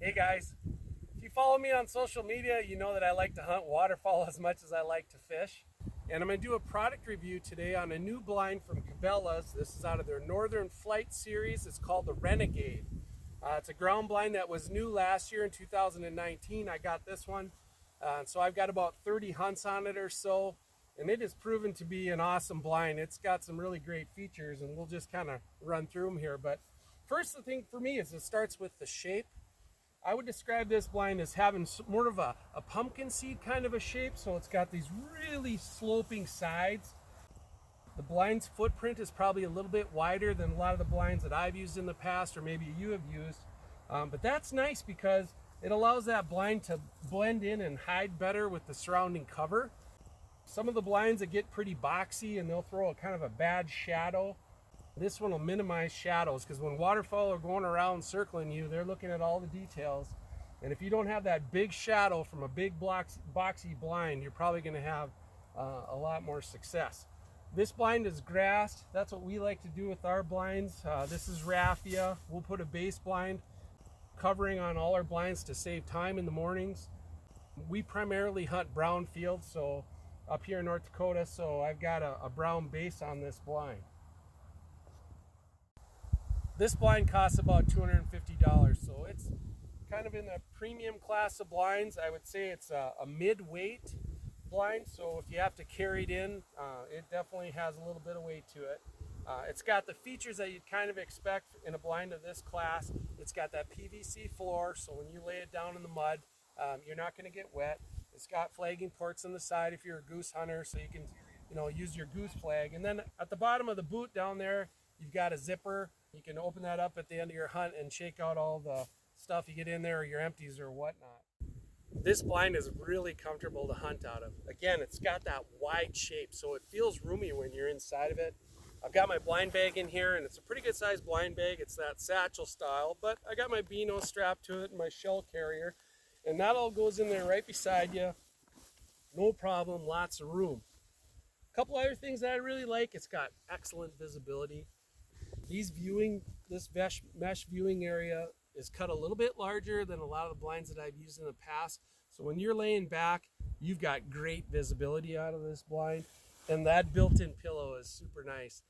Hey guys, if you follow me on social media, you know that I like to hunt waterfowl as much as I like to fish. And I'm going to do a product review today on a new blind from Cabela. This is out of their Northern Flight series. It's called the Renegade. It's a ground blind that was new last year in 2019. I got this one. So I've got about 30 hunts on it or so. And it has proven to be an awesome blind. It's got some really great features, and we'll just kind of run through them here. But first, the thing for me is it starts with the shape. I would describe this blind as having more of a pumpkin seed kind of a shape. So it's got these really sloping sides. The blind's footprint is probably a little bit wider than a lot of the blinds that I've used in the past, or maybe you have used. But that's nice because it allows that blind to blend in and hide better with the surrounding cover. Some of the blinds that get pretty boxy and they'll throw a kind of a bad shadow. This one will minimize shadows because when waterfowl are going around circling you, they're looking at all the details. And if you don't have that big shadow from a big boxy blind, you're probably going to have a lot more success. This blind is grassed. That's what we like to do with our blinds. This is raffia. We'll put a base blind covering on all our blinds to save time in the mornings. We primarily hunt brown fields, so up here in North Dakota, so I've got a brown base on this blind. This blind costs about $250, so it's kind of in the premium class of blinds. I would say it's a mid-weight blind, so if you have to carry it in, it definitely has a little bit of weight to it. It's got the features that you'd kind of expect in a blind of this class. It's got that PVC floor, so when you lay it down in the mud, you're not going to get wet. It's got flagging ports on the side if you're a goose hunter, so you can, use your goose flag. And then at the bottom of the boot down there, you've got a zipper. You can open that up at the end of your hunt and shake out all the stuff you get in there, or your empties or whatnot. This blind is really comfortable to hunt out of. Again, it's got that wide shape, so it feels roomy when you're inside of it. I've got my blind bag in here, and it's a pretty good sized blind bag. It's that satchel style, but I got my Beano strapped to it and my shell carrier. And that all goes in there right beside you. No problem, lots of room. A couple other things that I really like, it's got excellent visibility. This mesh viewing area is cut a little bit larger than a lot of the blinds that I've used in the past. So when you're laying back, you've got great visibility out of this blind. And that built-in pillow is super nice.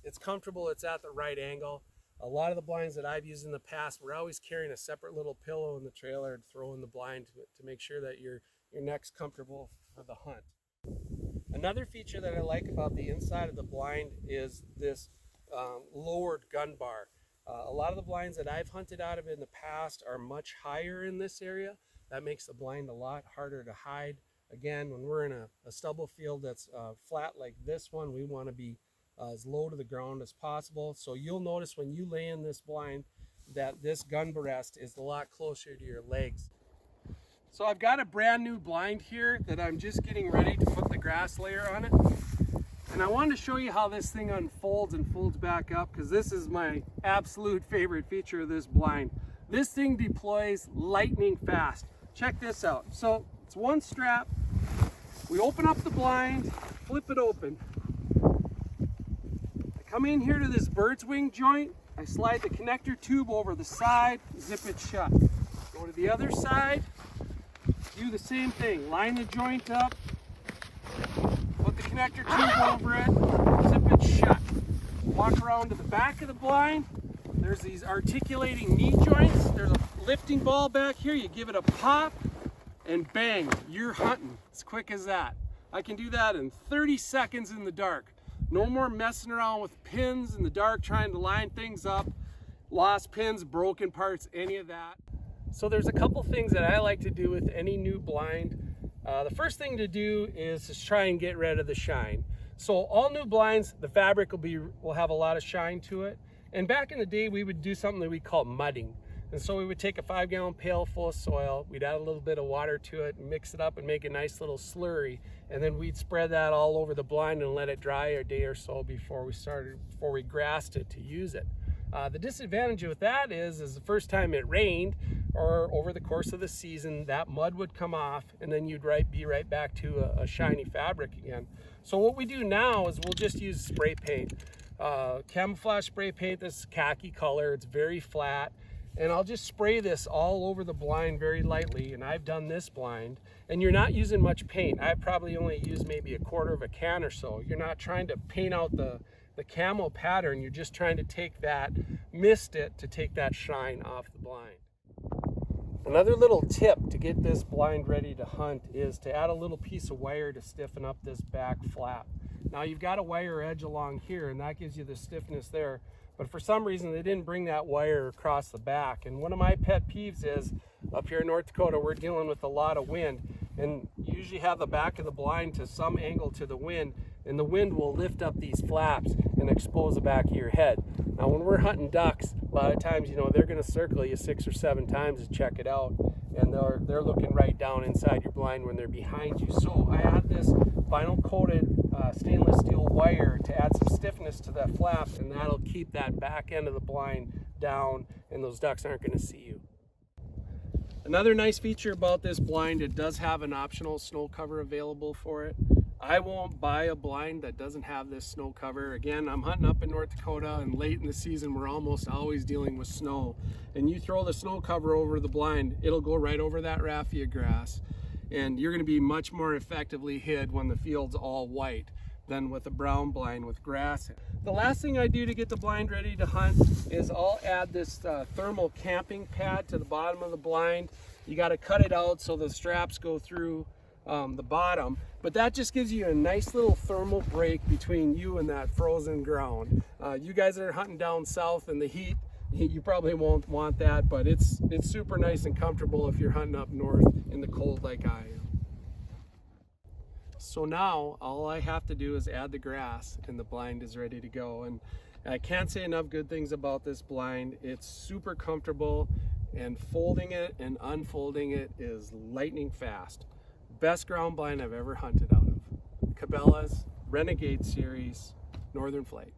It's comfortable, it's at the right angle. A lot of the blinds that I've used in the past, we're always carrying a separate little pillow in the trailer to throw in the blind to make sure that your neck's comfortable for the hunt. Another feature that I like about the inside of the blind is this lowered gun bar. A lot of the blinds that I've hunted out of in the past are much higher in this area. That makes the blind a lot harder to hide. Again, when we're in a stubble field that's flat like this one, we want to be as low to the ground as possible. So you'll notice when you lay in this blind that this gun rest is a lot closer to your legs. So I've got a brand new blind here that I'm just getting ready to put the grass layer on it. And I wanted to show you how this thing unfolds and folds back up, because this is my absolute favorite feature of this blind. This thing deploys lightning fast. Check this out. So it's one strap. We open up the blind, flip it open. I come in here to this bird's wing joint. I slide the connector tube over the side, zip it shut. Go to the other side, do the same thing. Line the joint up, put the connector tube over it, zip it shut. Walk around to the back of the blind. There's these articulating knee joints. There's a lifting ball back here. You give it a pop, and bang, you're hunting. As quick as that. I can do that in 30 seconds in the dark. No more messing around with pins in the dark trying to line things up. Lost pins, broken parts, any of that. So there's a couple things that I like to do with any new blind. The first thing to do is just try and get rid of the shine. So all new blinds, the fabric will have a lot of shine to it. And back in the day, we would do something that we call mudding. And so we would take a 5-gallon pail full of soil, we'd add a little bit of water to it, and mix it up and make a nice little slurry. And then we'd spread that all over the blind and let it dry a day or so before we grassed it to use it. The disadvantage with that is the first time it rained, or over the course of the season, that mud would come off, and then you'd be right back to a shiny fabric again. So what we do now is we'll just use spray paint. Camouflage spray paint, this khaki color, it's very flat. And I'll just spray this all over the blind very lightly, and I've done this blind, and you're not using much paint. I probably only use maybe 1/4 of a can or so. You're not trying to paint out the camo pattern, you're just trying to take that, mist it to take that shine off the blind. Another little tip to get this blind ready to hunt is to add a little piece of wire to stiffen up this back flap. Now you've got a wire edge along here, and that gives you the stiffness there. But for some reason, they didn't bring that wire across the back. And one of my pet peeves is, up here in North Dakota, we're dealing with a lot of wind. And you usually have the back of the blind to some angle to the wind, and the wind will lift up these flaps and expose the back of your head. Now, when we're hunting ducks, a lot of times, you know, they're going to circle you 6 or 7 times to check it out. And they're looking right down inside your blind when they're behind you. So I add this vinyl coated stainless steel wire to add some stiffness to that flap, and that'll keep that back end of the blind down, and those ducks aren't going to see you. Another nice feature about this blind, it does have an optional snow cover available for it. I won't buy a blind that doesn't have this snow cover. Again, I'm hunting up in North Dakota, and late in the season we're almost always dealing with snow. And you throw the snow cover over the blind, it'll go right over that raffia grass, and you're going to be much more effectively hid when the field's all white than with a brown blind with grass. The last thing I do to get the blind ready to hunt is I'll add this thermal camping pad to the bottom of the blind. You got to cut it out so the straps go through the bottom, but that just gives you a nice little thermal break between you and that frozen ground. You guys that are hunting down south in the heat, you probably won't want that, but it's super nice and comfortable if you're hunting up north in the cold like I am. So now all I have to do is add the grass, and the blind is ready to go. And I can't say enough good things about this blind. It's super comfortable, and folding it and unfolding it is lightning fast. Best ground blind I've ever hunted out of. Cabela's Renegade Series Northern Flight.